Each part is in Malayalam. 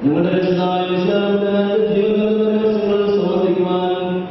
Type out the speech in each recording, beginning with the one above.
ഞങ്ങളുടെ രക്ഷിതായ ജീവൻ സമർപ്പിക്കുവാൻ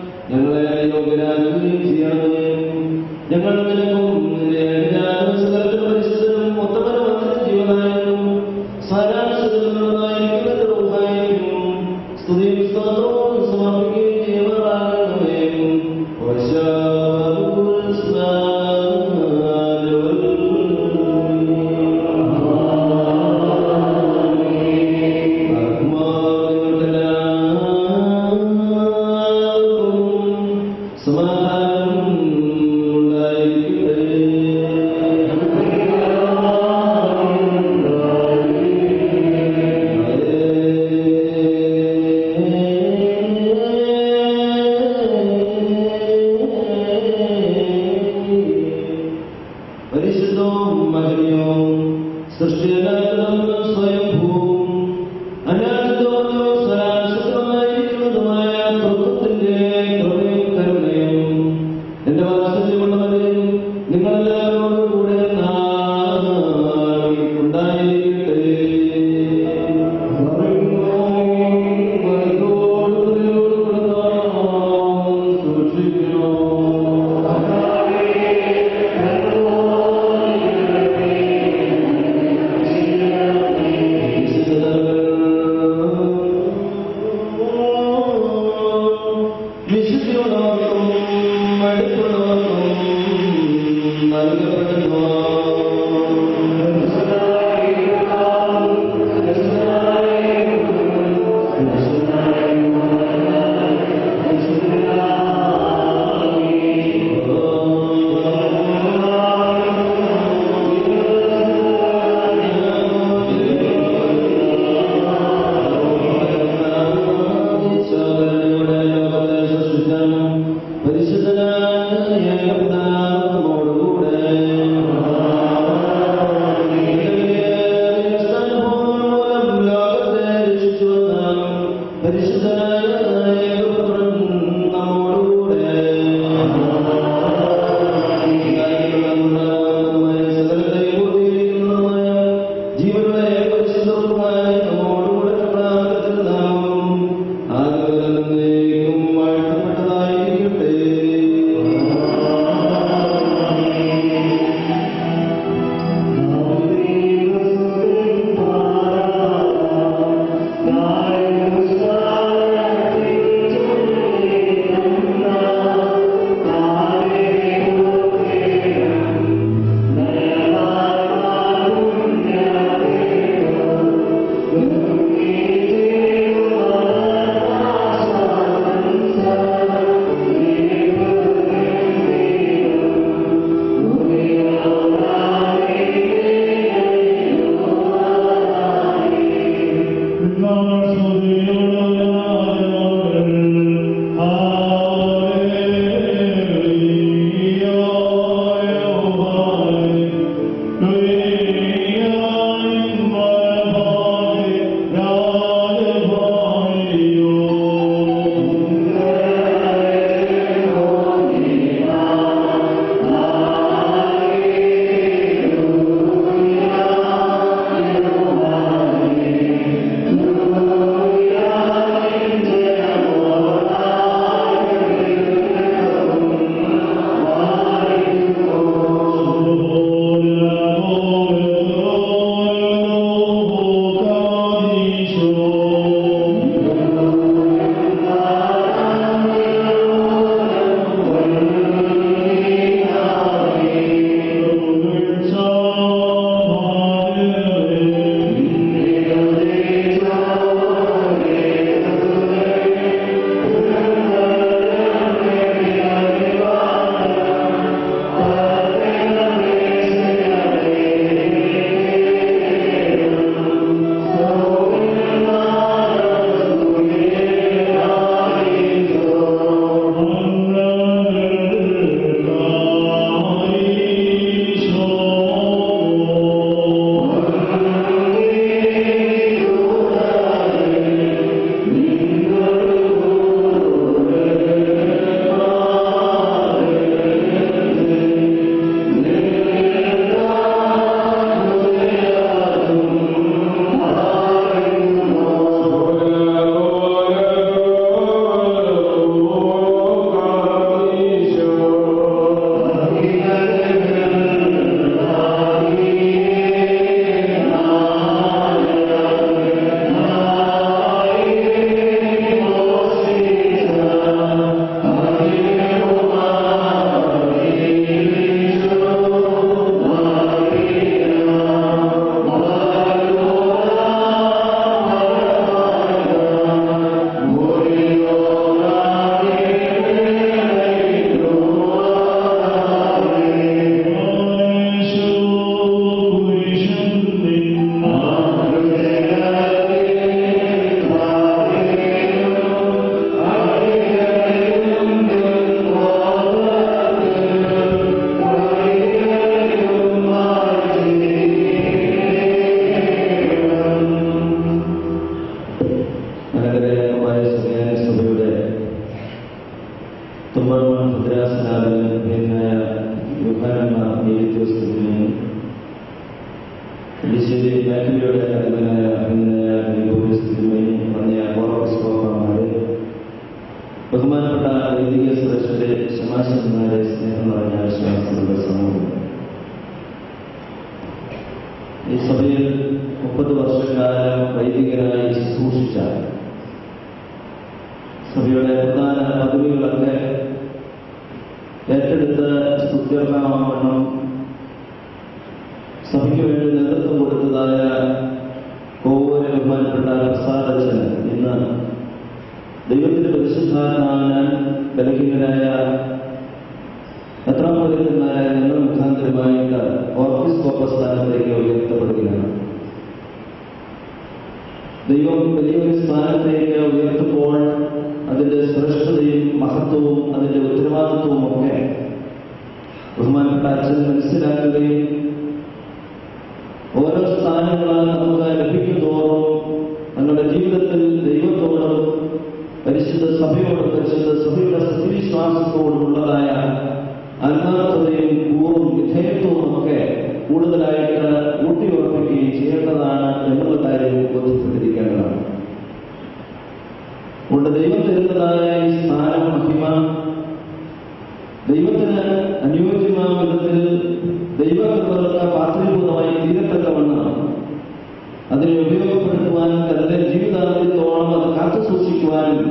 Tumbarman Putrasanadan in Yohanama Nidustin, Initially Matthew in Nidustin, on the Aborus Bhagwan Pata, India's Rashid, Samash Maris, and National It's a real Upadu Vaidigara is Susha. സഭയുടെ പ്രധാന പദവികളൊക്കെ ഏറ്റെടുത്ത് സ്തുത്യർഹമാവണ്ണം സഭയ്ക്ക് വേണ്ടി നേതൃത്വം കൊടുത്തതായ കോവൂര് ബഹുമാനപ്പെട്ട പ്രസാദച്ചൻ ഇന്ന് ദൈവത്തിന്റെ പരിശുദ്ധാത്മാവിനാൽ ബലഹീനരായ മെത്രാപ്പൊലീത്തന്മാരായ ഞങ്ങൾ മുഖാന്തരമായിട്ട് ഓർക്കിസ്കോപ്പസ് സ്ഥാനത്തേക്ക് ഉയർത്തപ്പെടുകയാണ്. ദൈവം വലിയൊരു സ്ഥാനത്തേക്ക് ഉയർത്തുമ്പോൾ അതിന്റെ ശ്രേഷ്ഠതയും മഹത്വവും അതിന്റെ ഉത്തരവാദിത്വവും ഒക്കെ ബഹുമാനപ്പെട്ട അച്ഛൻ മനസ്സിലാക്കുകയും ഓരോ സ്ഥാനങ്ങളാൽ നമുക്ക് ലഭിക്കുന്നതോറും നമ്മുടെ ജീവിതത്തിൽ ദൈവത്തോടും പരിശുദ്ധ സഭയോടും പരിശുദ്ധ സഭയുടെ സത്യവിശ്വാസത്തോടുമുള്ളതായ ആത്മാർത്ഥതയും കൂറും വിധേയത്വവും ഒക്കെ കൂടുതലായിട്ട് ഊട്ടിയുറപ്പിക്കുകയും ചെയ്യേണ്ടതാണ് എന്നുള്ള കാര്യം ബോധ്യപ്പെട്ടിരിക്കേണ്ടതാണ്. അതുകൊണ്ട് ദൈവം തരുന്നതായ ഈ സ്ഥാനം മഹിമ ദൈവത്തിന് അനുയോജ്യമായ വിധത്തിൽ ദൈവകൃപകൾക്ക് പാത്രീഭൂതമായി തീരത്തക്കവണ്ണം അതിനെ ഉപയോഗപ്പെടുത്തുവാനും തന്റെ ജീവിതാന്ത്യത്തോളം അത് കാത്തു സൂക്ഷിക്കുവാനും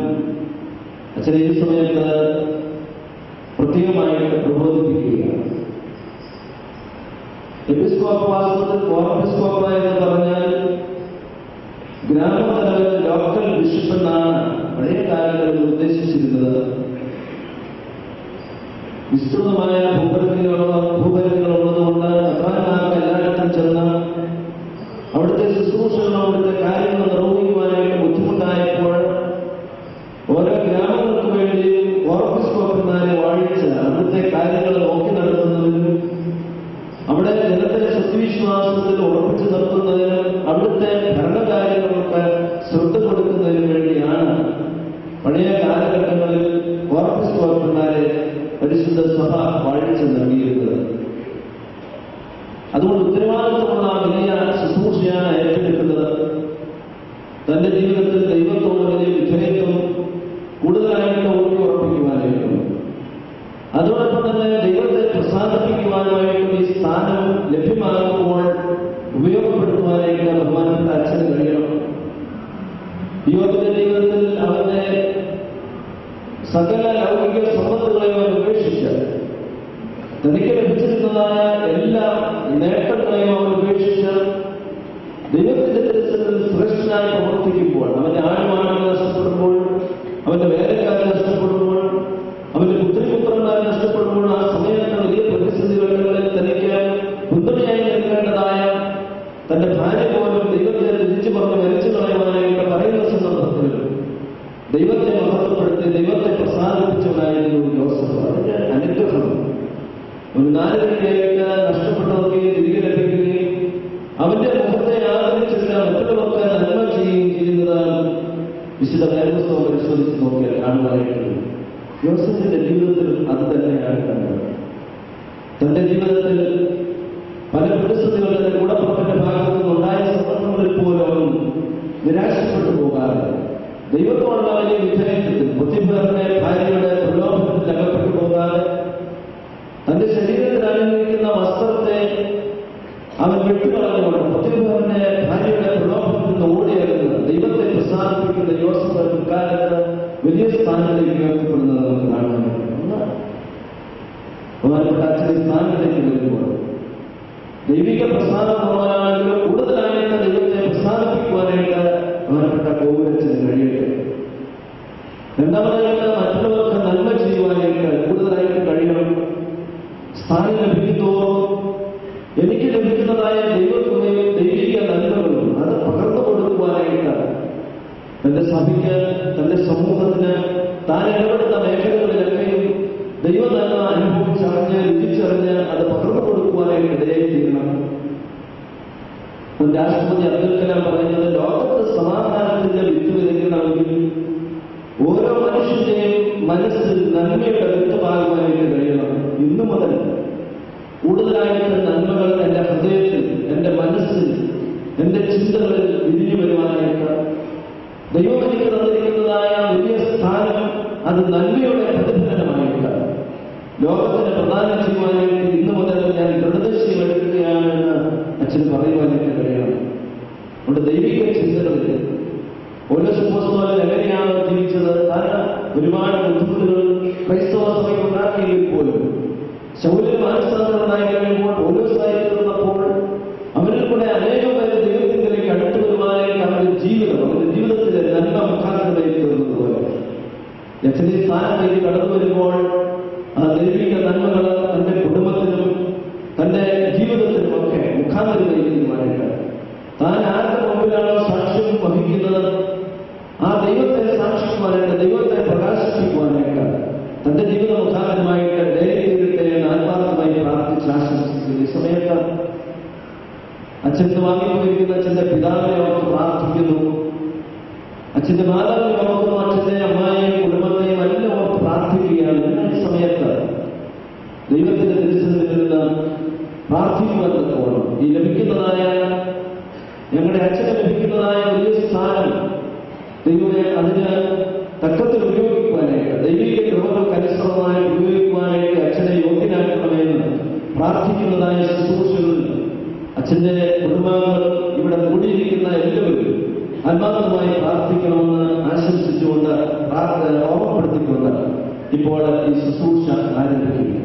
അച്ഛൻ ഈ സമയത്ത് പ്രത്യേകമായിട്ട് പ്രബോധിപ്പിക്കുകയാണ്. എപ്പിസ്കോപ്പ് വാസ്തവത്തിൽ കോർപ്പിസ്കോപ്പ എന്ന് പറഞ്ഞാൽ ഗ്രാമതലത്തിൽ ലോക്കൽ ബിഷപ്പ് എന്നാണ് പഴയ കാലങ്ങളിൽ ഉദ്ദേശിച്ചിരുന്നത്. വിസ്തൃതമായ ഭൂപരിധികളുള്ളതുകൊണ്ട് അധ്വാനമാർക്ക് എല്ലായിടത്തും ചെന്ന് അവിടുത്തെ ശുശ്രൂഷകളും അവിടുത്തെ കാര്യങ്ങൾ നിർവഹിക്കുവാനായിട്ട് ബുദ്ധിമുട്ടായപ്പോൾ ഓരോ ഗ്രാമങ്ങൾക്ക് വേണ്ടി കോർപ്പിസ്കോപ്പന്മാരെ വാഴിച്ച് അവിടുത്തെ കാര്യങ്ങൾ നോക്കി നടത്തുന്നതിനും അവിടെ ജനത്തെ സത്യവിശ്വാസത്തിൽ ഉറപ്പിച്ചു നിർത്തുന്നതിനും അവിടുത്തെ ഭരണകാര്യങ്ങൾക്ക് ശ്രദ്ധ കൊടുക്കുന്നതിനും വേണ്ടിയാണ് പഴയ കാലഘട്ടങ്ങളിൽ കോർപ്പിസ്കോപ്പന്മാരെ പരിശുദ്ധ സഭ വാഴിച്ചു നൽകിയിരുന്നത്. അതുകൊണ്ട് ഉത്തരവാദിത്വമുള്ള വലിയ ശുശ്രൂഷയാണ് ഏറ്റെടുക്കുന്നത്. തന്റെ ജീവിതത്തിൽ ദൈവത്തോട് വലിയ വിധേയത്വം കൂടുതലായിട്ട് ഊട്ടി ഉറപ്പിക്കുവാനായിട്ടും അതോടൊപ്പം തന്നെ ദൈവത്തെ പ്രസാദിപ്പിക്കുവാനായിട്ടും ഈ സ്ഥാനം ലഭ്യമാകുമ്പോൾ ഉപയോഗപ്പെടുത്തുവാനായിട്ട് ബഹുമാനപ്പെട്ട അച്ഛന് കഴിയണം. യോഗ്യന്റെ ജീവിതത്തിൽ അവന്റെ സകല ലൗകിക സമ്പത്തുകളെയും അവൻ ഉപേക്ഷിച്ച് തനിക്ക് ലഭിച്ചിരുന്നതായ എല്ലാ നേട്ടങ്ങളെയും അവൻ ഉപേക്ഷിച്ച് ദൈവത്തിന്റെ ചരിത്രത്തിൽ ശ്രേഷ്ഠനായി പ്രവർത്തിക്കുമ്പോൾ അവന്റെ ആഴ്മാണങ്ങൾ നഷ്ടപ്പെടുമ്പോൾ അവന്റെ വേലക്കാരെ നഷ്ടപ്പെടുമ്പോൾ അവന്റെ പുത്രിപുത്രന്മാരെ നഷ്ടപ്പെടുമ്പോൾ ആ സമയത്ത് വലിയ പ്രതിസന്ധികളിൽ തനിക്ക് പുത്രയായി നൽകേണ്ടതായ തന്റെ ഭാര്യ പോലും ദൈവത്തെ തിരിച്ചു പറഞ്ഞ് മരിച്ചു കളയുവാനായിട്ട് പറയുന്ന സന്ദർഭത്തിൽ ദൈവത്തെ മഹത്വപ്പെടുത്തി ദൈവത്തെ പ്രസാദിപ്പിച്ചവനായിരുന്നു ജോസഫ്. അതിന്റെ അനുഗ്രഹം ഒരു നാലുകൾക്ക് നഷ്ടപ്പെട്ടവർക്കുകയും തിരികെ ലഭിക്കുകയും അവന്റെ മുഖത്തെ ആദരിച്ചിട്ട് മറ്റുള്ളവർക്ക് നന്മ ചെയ്യുകയും ചെയ്യുന്നത് വിശുദ്ധ വേദപുസ്തകം പരിശോധിച്ച് നോക്കിയാൽ കാണുവാനായിട്ടുണ്ട്. യോസഫിന്റെ ജീവിതത്തിൽ അത് തന്നെയാണ് കണ്ടത്. തന്റെ ജീവിതത്തിൽ പല പ്രതിസന്ധികളുടെ കൂടപ്പുറത്തിന്റെ ഭാഗത്തു നിന്നുണ്ടായ സന്ദർഭങ്ങളിൽ പോലും അവൻ നിരാശപ്പെട്ടു പോകാതെ ദൈവത്തോടുള്ള വലിയ വിധേയത്വത്തിൽ ബുദ്ധിപരന്റെ ഭാര്യയുടെ പ്രലോഭനത്തിൽ അകപ്പെട്ടു പോകാതെ തന്റെ ശരീരത്തിൽ അണിഞ്ഞിരിക്കുന്ന വസ്ത്രത്തെ അവൻ വിട്ടുകളഞ്ഞുകൊണ്ട് ബുദ്ധിപരന്റെ ഭാര്യയുടെ പ്രലോഭനത്തിൽ നിന്ന് ഓടിയകന്ന് ദൈവത്തെ പ്രസാദിപ്പിക്കുന്ന യോസഫ് പിൽക്കാലത്ത് വലിയ സ്ഥാനത്തേക്ക് ഉയർത്തപ്പെടുന്നത് നമുക്ക് കാണാൻ പറ്റും. ബഹുമാനപ്പെട്ട അച്ഛന്റെ സ്ഥാനത്തേക്ക് വരുമ്പോൾ ദൈവിക പ്രസാദമുള്ളവരാണെങ്കിലും കൂടുതലായിട്ട് ദൈവത്തെ പ്രസാദിപ്പിക്കുവാനായിട്ട് ബഹുമാനപ്പെട്ട കോവൂരച്ഛന് കഴിയട്ടെ. രണ്ടാമതായിട്ട് മറ്റുള്ളവർക്ക് നന്മ ചെയ്യുവാനായിട്ട് കൂടുതലായിട്ട് കഴിയണം. സ്ഥാനം ലഭിക്കുന്നതോറും എനിക്ക് ലഭിക്കുന്നതായ ദൈവകൃപയും ദൈവിക നന്മകളും അത് പകർന്നു കൊടുക്കുവാനായിട്ട് തന്റെ സഭയ്ക്ക് തന്റെ സമൂഹത്തിന് താൻ ഇടപെടുന്ന മേഖലകളിലൊക്കെയും ദൈവനന്മ അനുഭവിച്ചറിഞ്ഞ് രുചിച്ചറിഞ്ഞ് അത് പകർന്നു കൊടുക്കുവാനായിട്ട് ഇടയായി തീരണം. രാഷ്ട്രപതി അബ്ദുൽ കലാം പറയുന്നത് ലോകത്ത് സമാധാനത്തിന്റെ വിത്ത് വിതയ്ക്കണമെങ്കിൽ ഓരോ മനുഷ്യന്റെയും മനസ്സിൽ നന്മയുടെ മുതൽ കൂടുതലായിട്ട് നന്മകൾ എൻ്റെ ഹൃദയത്തിൽ, എൻ്റെ മനസ്സിൽ, എൻ്റെ ചിന്തകളിൽ വിരിഞ്ഞു വരുവാനായിട്ട് ദൈവം എനിക്ക് തന്നിരിക്കുന്നതായ വലിയ സ്ഥാനം അത് നന്മയുടെ പ്രതിഫലനമായിട്ട് ലോകത്തിന് പ്രദാനം ചെയ്യുവാനായിട്ട് ഇന്നു മുതൽ ഞാൻ ദൃഢനിശ്ചയം എടുക്കുകയാണെന്ന് അച്ഛൻ പറയുവാനായിട്ട് കഴിയണം. നമ്മുടെ ദൈവിക ചിന്തകളിൽ ഓരോ സുപ്പോസ്തലൻ എങ്ങനെയാണ് ജീവിച്ചത്? കാരണം ഒരുപാട് ബുദ്ധിമുട്ടുകൾ ക്രൈസ്തവ സഭയ്ക്ക് ഉണ്ടാക്കിയെങ്കിൽ പോലും ശൗലിന് മാനസാന്തരനായി കഴിയുമ്പോൾ ഓരോ സ്ഥലത്തുള്ളപ്പോൾ അവരിൽ കൂടെ അനേകം പേര് ദൈവത്തിലേക്ക് അടുത്തു വരുവാനായിട്ട് അവരുടെ ജീവിതത്തിലെ നന്മ മുഖാന്തരമായി തീർന്നതുപോലെ ലക്ഷണീയ സ്ഥാനത്തേക്ക് കടന്നു വരുമ്പോൾ ആ ദൈവിക നന്മകൾ തന്റെ കുടുംബത്തിനും തന്റെ ജീവിതത്തിനുമൊക്കെ മുഖാന്തരമായി തീരുമാനമായിട്ട് താൻ ആരുടെ മുമ്പിലാണോ സാക്ഷ്യം വഹിക്കുന്നത് ആ ദൈവത്തെ സാക്ഷിക്കുവാനായിട്ട്, ദൈവത്തെ പ്രകാശിപ്പിക്കുവാനായിട്ട് തന്റെ ജീവിത മുഖാന്തരമായിട്ട് ദൈവത്തെ ആത്മാർത്ഥമായി പ്രാർത്ഥിച്ച് ആശംസിക്കുന്നു. ഈ സമയത്ത് അച്ഛന് വാങ്ങിപ്പോയിരിക്കുന്ന അച്ഛന്റെ പിതാവിനെ ഓർത്ത് പ്രാർത്ഥിക്കുന്നു, അച്ഛന്റെ മാതാവിനെ ഓർക്കുന്നു, അച്ഛന്റെ അമ്മായെയും കുടുംബത്തെയും എല്ലാം ഓർത്ത് പ്രാർത്ഥിക്കുകയാണ്. ഈ സമയത്ത് ദൈവത്തിന്റെ തിരുസന്നിധിയിൽ നിന്ന് പ്രാർത്ഥിക്കുവാൻ പോകണം. ഈ ലഭിക്കുന്നതായ ഞങ്ങളുടെ അച്ഛന് ലഭിക്കുന്നതായ വലിയ സ്ഥാനം ദൈവത്തെ അതിന് തക്കത്തിൽ ഉപയോഗിക്കുവാനായിട്ട്, ദൈവിക കൃപകൾക്ക് അനുസൃതമായി ഉപയോഗിക്കുവാനായിട്ട് അച്ഛനെ യോഗ്യനാക്കണമെന്ന് പ്രാർത്ഥിക്കുന്നതായ ശുശ്രൂഷകളിൽ അച്ഛന്റെ കുടുംബാംഗങ്ങൾ ഇവിടെ കൂടിയിരിക്കുന്ന എല്ലാവരും ആത്മാർത്ഥമായി പ്രാർത്ഥിക്കണമെന്ന് ആശംസിച്ചുകൊണ്ട് ഓർമ്മപ്പെടുത്തിക്കൊണ്ട് ഇപ്പോൾ ഈ ശുശ്രൂഷ ആരംഭിക്കുകയാണ്.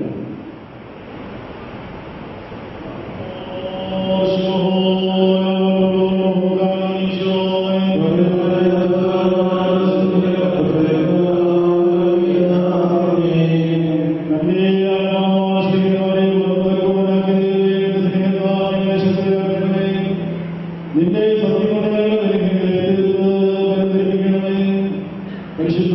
പരിശുദ്ധ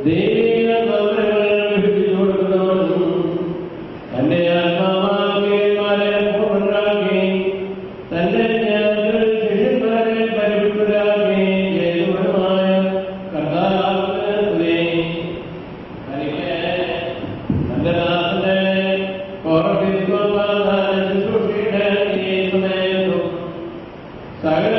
ദൈവിക നന്മകൾ വിഭജിച്ചു കൊടുക്കുന്നവനും തന്റെ ആത്മാവാക്കിയന്മാരെ പൂർണ്ണരാക്കി തന്റെ ശിഷ്യന്മാരെ പരിപുഷ്ടരാക്കി ചെയ്തവനുമായ കർത്താവിന് സ്തുതി. തനിക്ക് തന്റെ ദാസനെ ശുശ്രൂഷയുടെ ഈ സമയത്തും സകല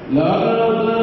Lord